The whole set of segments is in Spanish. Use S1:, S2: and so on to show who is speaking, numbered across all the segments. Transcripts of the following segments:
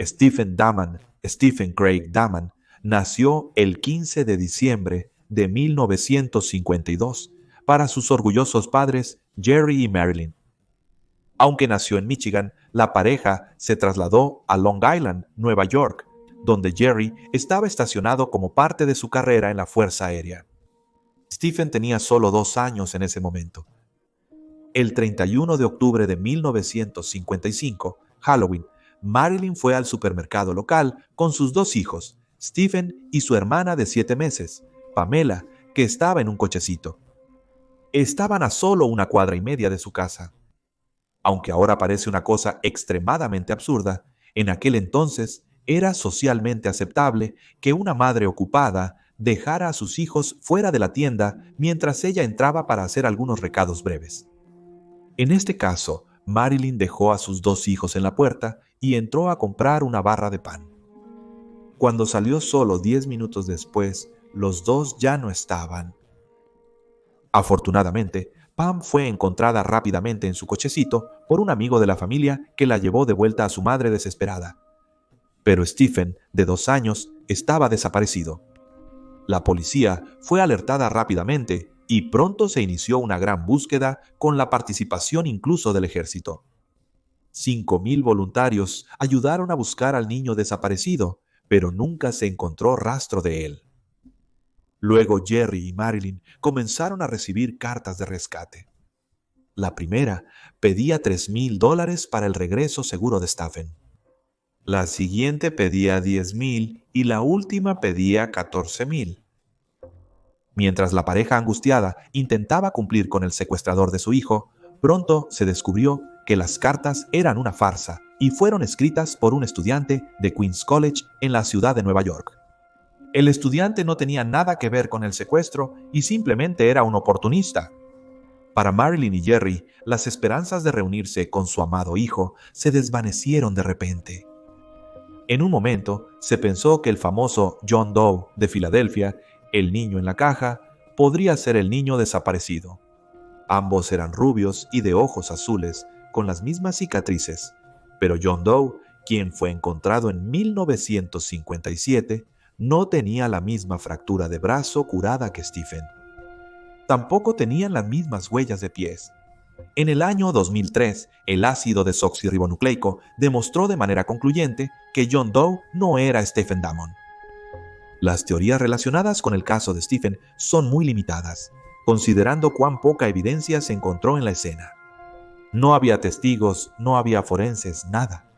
S1: Stephen Damon, Stephen Craig Damon, nació el 15 de diciembre de 1952 para sus orgullosos padres Jerry y Marilyn. Aunque nació en Michigan, la pareja se trasladó a Long Island, Nueva York, donde Jerry estaba estacionado como parte de su carrera en la Fuerza Aérea. Stephen tenía solo 2 años en ese momento. El 31 de octubre de 1955, Halloween, Marilyn fue al supermercado local con sus 2 hijos, Stephen y su hermana de 7 meses, Pamela, que estaba en un cochecito. Estaban a solo 1,5 cuadras de su casa. Aunque ahora parece una cosa extremadamente absurda, en aquel entonces era socialmente aceptable que una madre ocupada dejara a sus hijos fuera de la tienda mientras ella entraba para hacer algunos recados breves. En este caso, Marilyn dejó a sus 2 hijos en la puerta y entró a comprar una barra de pan. Cuando salió solo 10 minutos después, los 2 ya no estaban. Afortunadamente, Pam fue encontrada rápidamente en su cochecito por un amigo de la familia que la llevó de vuelta a su madre desesperada. Pero Stephen, de 2 años, estaba desaparecido. La policía fue alertada rápidamente y pronto se inició una gran búsqueda con la participación incluso del ejército. 5,000 voluntarios ayudaron a buscar al niño desaparecido, pero nunca se encontró rastro de él. Luego Jerry y Marilyn comenzaron a recibir cartas de rescate. La primera pedía $3,000 para el regreso seguro de Stephen. La siguiente pedía 10,000 y la última pedía 14,000. Mientras la pareja angustiada intentaba cumplir con el secuestrador de su hijo, pronto se descubrió que las cartas eran una farsa y fueron escritas por un estudiante de Queens College en la ciudad de Nueva York. El estudiante no tenía nada que ver con el secuestro y simplemente era un oportunista. Para Marilyn y Jerry, las esperanzas de reunirse con su amado hijo se desvanecieron de repente. En un momento, se pensó que el famoso John Doe de Filadelfia, el niño en la caja, podría ser el niño desaparecido. Ambos eran rubios y de ojos azules, con las mismas cicatrices, pero John Doe, quien fue encontrado en 1957, no tenía la misma fractura de brazo curada que Stephen. Tampoco tenían las mismas huellas de pies. En el año 2003, el ácido desoxirribonucleico demostró de manera concluyente que John Doe no era Stephen Damon. Las teorías relacionadas con el caso de Stephen son muy limitadas, considerando cuán poca evidencia se encontró en la escena. No había testigos, no había forenses, nada.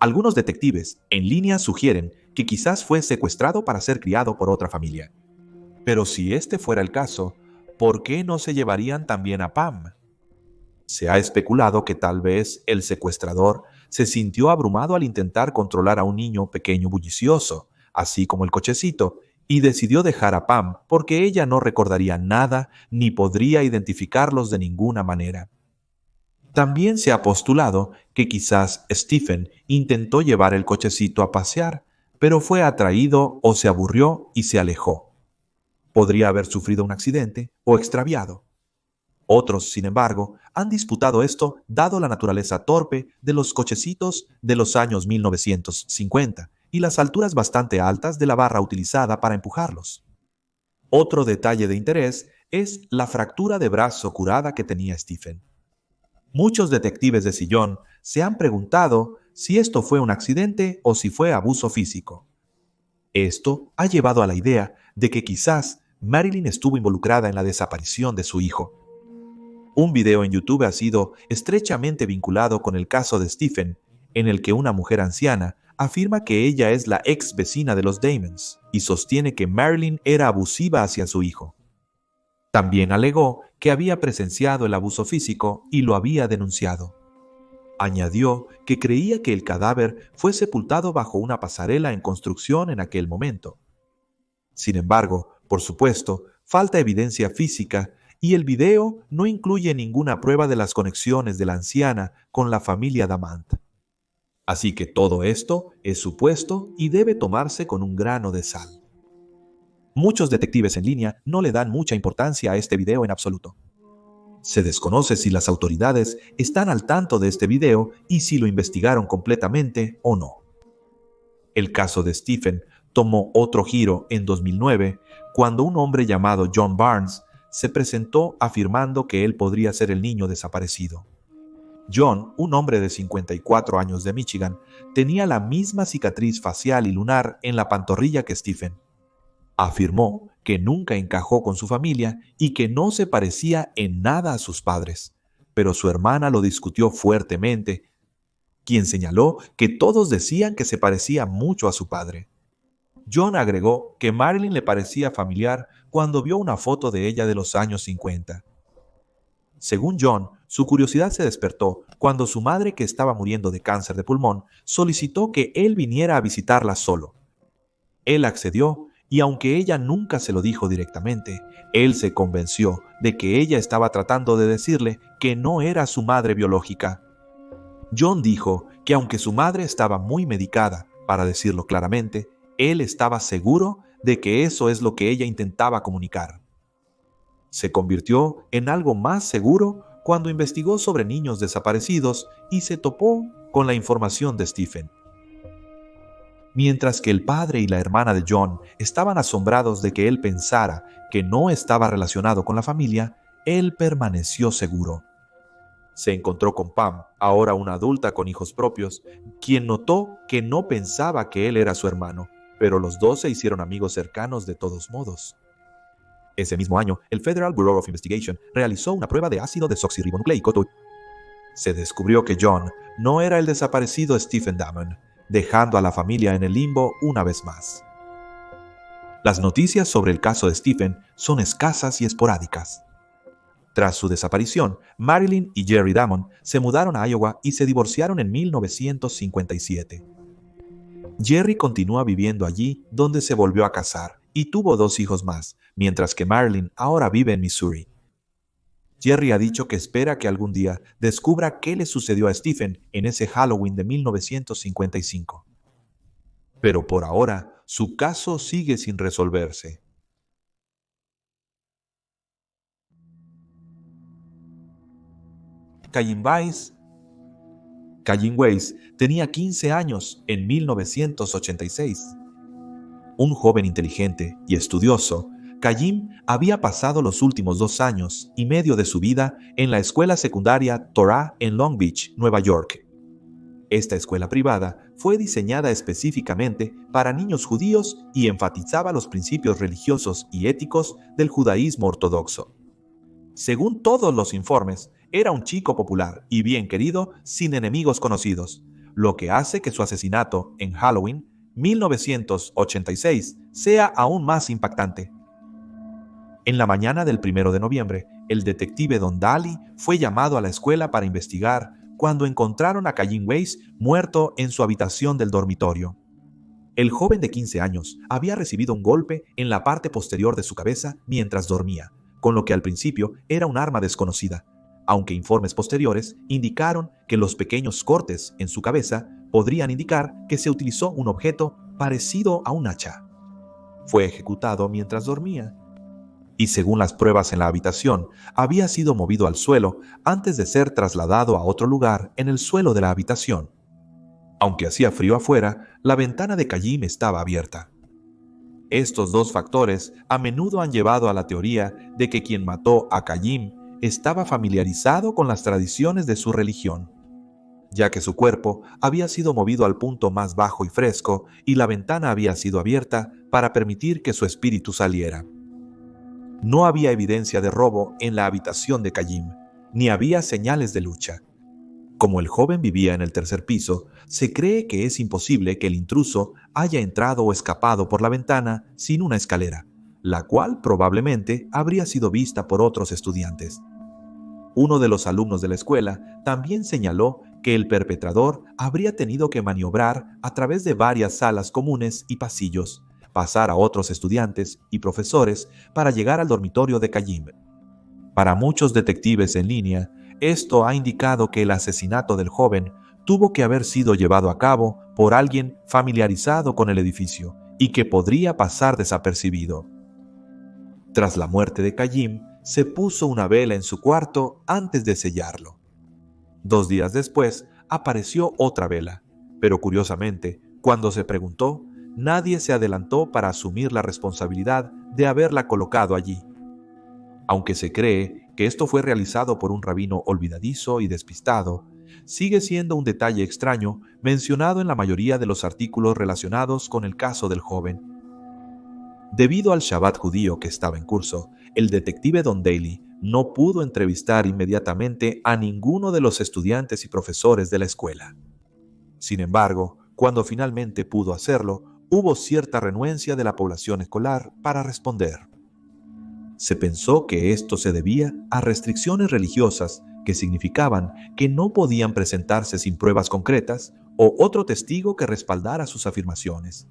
S1: Algunos detectives en línea sugieren que quizás fue secuestrado para ser criado por otra familia. Pero si este fuera el caso, ¿por qué no se llevarían también a Pam? Se ha especulado que tal vez el secuestrador se sintió abrumado al intentar controlar a un niño pequeño bullicioso, así como el cochecito, y decidió dejar a Pam porque ella no recordaría nada ni podría identificarlos de ninguna manera. También se ha postulado que quizás Stephen intentó llevar el cochecito a pasear, pero fue atraído o se aburrió y se alejó. Podría haber sufrido un accidente o extraviado. Otros, sin embargo, han disputado esto dado la naturaleza torpe de los cochecitos de los años 1950 y las alturas bastante altas de la barra utilizada para empujarlos. Otro detalle de interés es la fractura de brazo curada que tenía Stephen. Muchos detectives de sillón se han preguntado si esto fue un accidente o si fue abuso físico. Esto ha llevado a la idea de que quizás Marilyn estuvo involucrada en la desaparición de su hijo. Un video en YouTube ha sido estrechamente vinculado con el caso de Stephen, en el que una mujer anciana afirma que ella es la ex vecina de los Damons y sostiene que Marilyn era abusiva hacia su hijo. También alegó que había presenciado el abuso físico y lo había denunciado. Añadió que creía que el cadáver fue sepultado bajo una pasarela en construcción en aquel momento. Sin embargo, por supuesto, falta evidencia física y el video no incluye ninguna prueba de las conexiones de la anciana con la familia Damant. Así que todo esto es supuesto y debe tomarse con un grano de sal. Muchos detectives en línea no le dan mucha importancia a este video en absoluto. Se desconoce si las autoridades están al tanto de este video y si lo investigaron completamente o no. El caso de Stephen tomó otro giro en 2009 cuando un hombre llamado John Barnes se presentó afirmando que él podría ser el niño desaparecido. John, un hombre de 54 años de Michigan, tenía la misma cicatriz facial y lunar en la pantorrilla que Stephen. Afirmó que nunca encajó con su familia y que no se parecía en nada a sus padres, pero su hermana lo discutió fuertemente, quien señaló que todos decían que se parecía mucho a su padre. John agregó que Marilyn le parecía familiar cuando vio una foto de ella de los años 50. Según John, su curiosidad se despertó cuando su madre, que estaba muriendo de cáncer de pulmón, solicitó que él viniera a visitarla solo. Él accedió y aunque ella nunca se lo dijo directamente, él se convenció de que ella estaba tratando de decirle que no era su madre biológica. John dijo que aunque su madre estaba muy medicada, para decirlo claramente, él estaba seguro de que eso es lo que ella intentaba comunicar. Se convirtió en algo más seguro cuando investigó sobre niños desaparecidos y se topó con la información de Stephen. Mientras que el padre y la hermana de John estaban asombrados de que él pensara que no estaba relacionado con la familia, él permaneció seguro. Se encontró con Pam, ahora una adulta con hijos propios, quien notó que no pensaba que él era su hermano, pero los dos se hicieron amigos cercanos de todos modos. Ese mismo año, el Federal Bureau of Investigation realizó una prueba de ácido desoxirribonucleico. Se descubrió que John no era el desaparecido Stephen Damon, dejando a la familia en el limbo una vez más. Las noticias sobre el caso de Stephen son escasas y esporádicas. Tras su desaparición, Marilyn y Jerry Damon se mudaron a Iowa y se divorciaron en 1957. Jerry continúa viviendo allí, donde se volvió a casar y tuvo 2 hijos más, mientras que Marilyn ahora vive en Missouri. Jerry ha dicho que espera que algún día descubra qué le sucedió a Stephen en ese Halloween de 1955. Pero por ahora, su caso sigue sin resolverse. Caillin Weiss tenía 15 años en 1986. Un joven inteligente y estudioso, Caillin había pasado los últimos 2 años y medio de su vida en la escuela secundaria Torah en Long Beach, Nueva York. Esta escuela privada fue diseñada específicamente para niños judíos y enfatizaba los principios religiosos y éticos del judaísmo ortodoxo. Según todos los informes, era un chico popular y bien querido sin enemigos conocidos, lo que hace que su asesinato en Halloween 1986 sea aún más impactante. En la mañana del 1 de noviembre, el detective Don Daly fue llamado a la escuela para investigar cuando encontraron a Caillin Weiss muerto en su habitación del dormitorio. El joven de 15 años había recibido un golpe en la parte posterior de su cabeza mientras dormía, con lo que al principio era un arma desconocida, aunque informes posteriores indicaron que los pequeños cortes en su cabeza podrían indicar que se utilizó un objeto parecido a un hacha. Fue ejecutado mientras dormía, y según las pruebas en la habitación, había sido movido al suelo antes de ser trasladado a otro lugar en el suelo de la habitación. Aunque hacía frío afuera, la ventana de Caillin estaba abierta. Estos 2 factores a menudo han llevado a la teoría de que quien mató a Caillin estaba familiarizado con las tradiciones de su religión, ya que su cuerpo había sido movido al punto más bajo y fresco y la ventana había sido abierta para permitir que su espíritu saliera. No había evidencia de robo en la habitación de Caillin, ni había señales de lucha. Como el joven vivía en el 3er piso, se cree que es imposible que el intruso haya entrado o escapado por la ventana sin una escalera, la cual probablemente habría sido vista por otros estudiantes. Uno de los alumnos de la escuela también señaló que el perpetrador habría tenido que maniobrar a través de varias salas comunes y pasillos, pasar a otros estudiantes y profesores para llegar al dormitorio de Caillin. Para muchos detectives en línea, esto ha indicado que el asesinato del joven tuvo que haber sido llevado a cabo por alguien familiarizado con el edificio y que podría pasar desapercibido. Tras la muerte de Caillin, se puso una vela en su cuarto antes de sellarlo. 2 días después, apareció otra vela, pero curiosamente, Cuando se preguntó, nadie se adelantó para asumir la responsabilidad de haberla colocado allí. Aunque se cree que esto fue realizado por un rabino olvidadizo y despistado, sigue siendo un detalle extraño mencionado en la mayoría de los artículos relacionados con el caso del joven. Debido al Shabbat judío que estaba en curso, el detective Don Daly no pudo entrevistar inmediatamente a ninguno de los estudiantes y profesores de la escuela. Sin embargo, cuando finalmente pudo hacerlo, hubo cierta renuencia de la población escolar para responder. Se pensó que esto se debía a restricciones religiosas que significaban que no podían presentarse sin pruebas concretas o otro testigo que respaldara sus afirmaciones.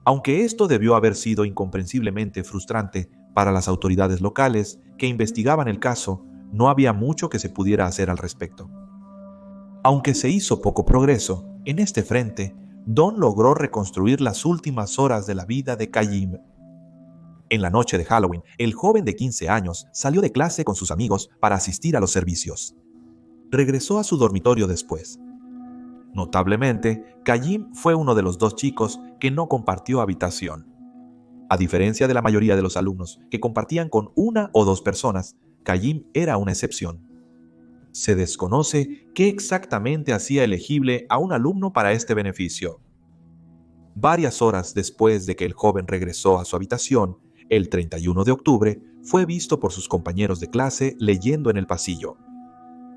S1: Aunque esto debió haber sido incomprensiblemente frustrante para las autoridades locales que investigaban el caso, no había mucho que se pudiera hacer al respecto. Aunque se hizo poco progreso en este frente, Don logró reconstruir las últimas horas de la vida de Kayim. En la noche de Halloween, el joven de 15 años salió de clase con sus amigos para asistir a los servicios. Regresó a su dormitorio después. Notablemente, Kayim fue uno de los 2 chicos que no compartió habitación. A diferencia de la mayoría de los alumnos que compartían con 1 o 2 personas, Kayim era una excepción. Se desconoce qué exactamente hacía elegible a un alumno para este beneficio. Varias horas después de que el joven regresó a su habitación, el 31 de octubre, fue visto por sus compañeros de clase leyendo en el pasillo.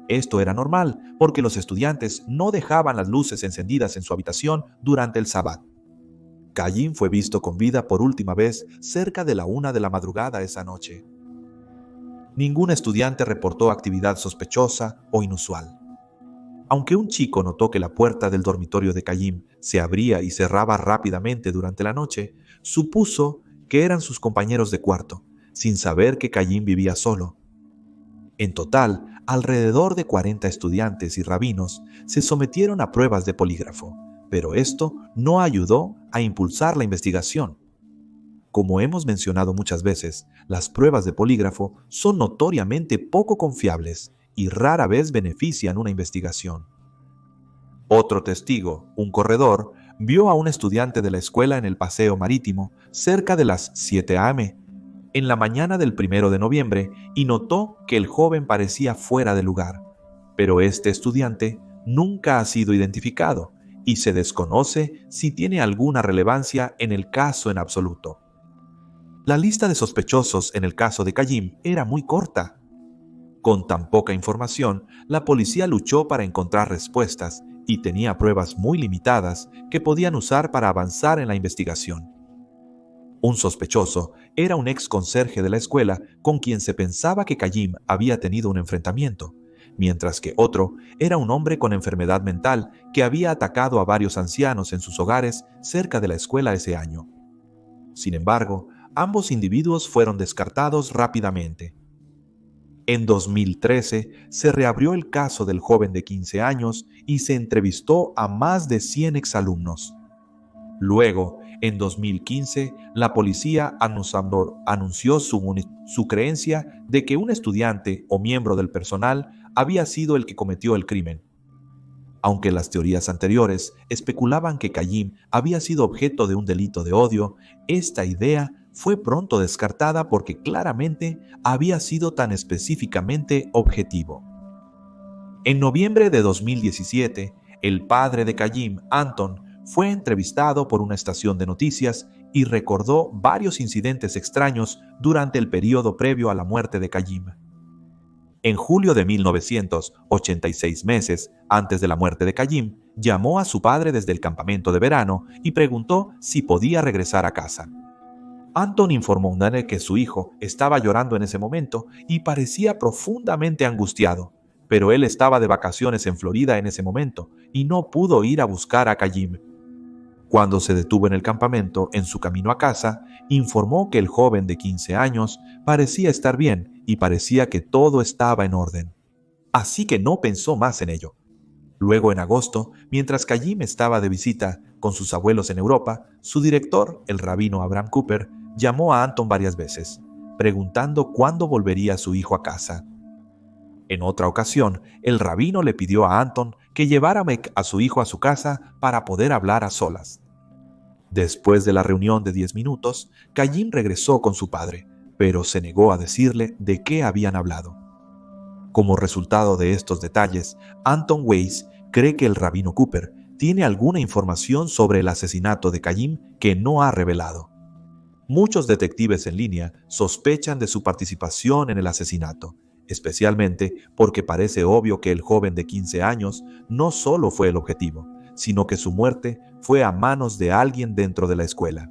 S1: Esto era normal porque los estudiantes no dejaban las luces encendidas en su habitación durante el Sabbat. Kayim fue visto con vida por última vez cerca de la 1 de la madrugada esa noche. Ningún estudiante reportó actividad sospechosa o inusual. Aunque un chico notó que la puerta del dormitorio de Kayim se abría y cerraba rápidamente durante la noche, supuso que eran sus compañeros de cuarto, sin saber que Kayim vivía solo. En total, alrededor de 40 estudiantes y rabinos se sometieron a pruebas de polígrafo, pero esto no ayudó a impulsar la investigación. Como hemos mencionado muchas veces, las pruebas de polígrafo son notoriamente poco confiables y rara vez benefician una investigación. Otro testigo, un corredor, vio a un estudiante de la escuela en el paseo marítimo cerca de las 7 a.m. en la mañana del 1 de noviembre y notó que el joven parecía fuera de lugar, pero este estudiante nunca ha sido identificado y se desconoce si tiene alguna relevancia en el caso en absoluto. La lista de sospechosos en el caso de Kayim era muy corta. Con tan poca información, la policía luchó para encontrar respuestas y tenía pruebas muy limitadas que podían usar para avanzar en la investigación. Un sospechoso era un ex conserje de la escuela con quien se pensaba que Kayim había tenido un enfrentamiento, mientras que otro era un hombre con enfermedad mental que había atacado a varios ancianos en sus hogares cerca de la escuela ese año. Sin embargo, ambos individuos fueron descartados rápidamente. En 2013 se reabrió el caso del joven de 15 años y se entrevistó a más de 100 exalumnos. Luego, en 2015, la policía anunció su creencia de que un estudiante o miembro del personal había sido el que cometió el crimen. Aunque las teorías anteriores especulaban que Kayim había sido objeto de un delito de odio, esta idea fue pronto descartada porque claramente había sido tan específicamente objetivo. En noviembre de 2017, el padre de Kayim, Anton, fue entrevistado por una estación de noticias y recordó varios incidentes extraños durante el periodo previo a la muerte de Kayim. En julio de 1986, meses antes de la muerte de Kayim, llamó a su padre desde el campamento de verano y preguntó si podía regresar a casa. Anton informó que su hijo estaba llorando en ese momento y parecía profundamente angustiado, pero él estaba de vacaciones en Florida en ese momento y no pudo ir a buscar a Kayim. Cuando se detuvo en el campamento en su camino a casa, informó que el joven de 15 años parecía estar bien y parecía que todo estaba en orden. Así que no pensó más en ello. Luego, en agosto, mientras Kayim estaba de visita con sus abuelos en Europa, su director, el rabino Abraham Cooper, llamó a Anton varias veces, preguntando cuándo volvería su hijo a casa. En otra ocasión, el rabino le pidió a Anton que llevara a su hijo a su casa para poder hablar a solas. Después de la reunión de 10 minutos, Kayim regresó con su padre, pero se negó a decirle de qué habían hablado. Como resultado de estos detalles, Anton Weiss cree que el rabino Cooper tiene alguna información sobre el asesinato de Kayim que no ha revelado. Muchos detectives en línea sospechan de su participación en el asesinato, especialmente porque parece obvio que el joven de 15 años no solo fue el objetivo, sino que su muerte fue a manos de alguien dentro de la escuela.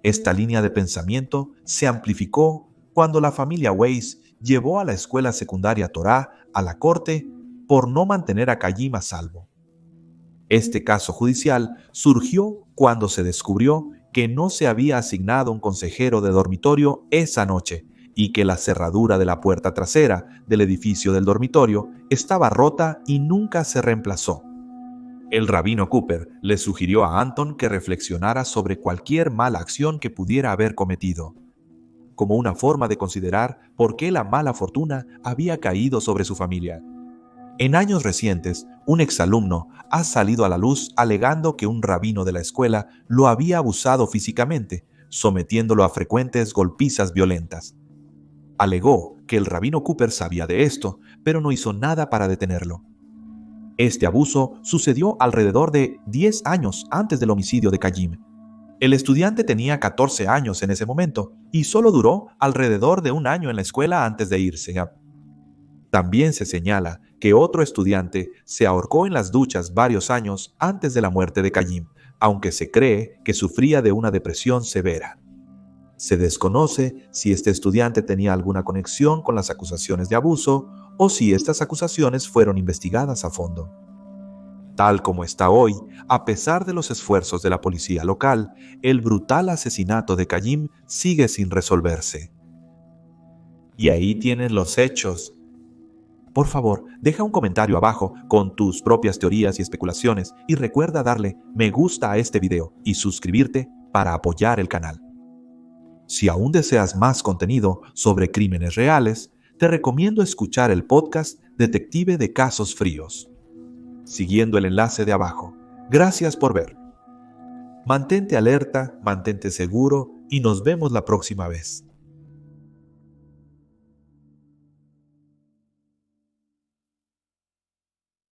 S1: Esta línea de pensamiento se amplificó cuando la familia Weiss llevó a la escuela secundaria Torá a la corte por no mantener a Kayim a salvo. Este caso judicial surgió cuando se descubrió que no se había asignado un consejero de dormitorio esa noche y que la cerradura de la puerta trasera del edificio del dormitorio estaba rota y nunca se reemplazó. El rabino Cooper le sugirió a Anton que reflexionara sobre cualquier mala acción que pudiera haber cometido, como una forma de considerar por qué la mala fortuna había caído sobre su familia. En años recientes, un exalumno ha salido a la luz alegando que un rabino de la escuela lo había abusado físicamente, sometiéndolo a frecuentes golpizas violentas. Alegó que el rabino Cooper sabía de esto, pero no hizo nada para detenerlo. Este abuso sucedió alrededor de 10 años antes del homicidio de Kayim. El estudiante tenía 14 años en ese momento y solo duró alrededor de un año en la escuela antes de irse. También se señala que otro estudiante se ahorcó en las duchas varios años antes de la muerte de Kayim, aunque se cree que sufría de una depresión severa. Se desconoce si este estudiante tenía alguna conexión con las acusaciones de abuso o si estas acusaciones fueron investigadas a fondo. Tal como está hoy, a pesar de los esfuerzos de la policía local, el brutal asesinato de Kayim sigue sin resolverse. Y ahí tienes los hechos. Por favor, deja un comentario abajo con tus propias teorías y especulaciones y recuerda darle me gusta a este video y suscribirte para apoyar el canal. Si aún deseas más contenido sobre crímenes reales, te recomiendo escuchar el podcast Detective de Casos Fríos, siguiendo el enlace de abajo. Gracias por ver. Mantente alerta, mantente seguro y nos vemos la próxima vez.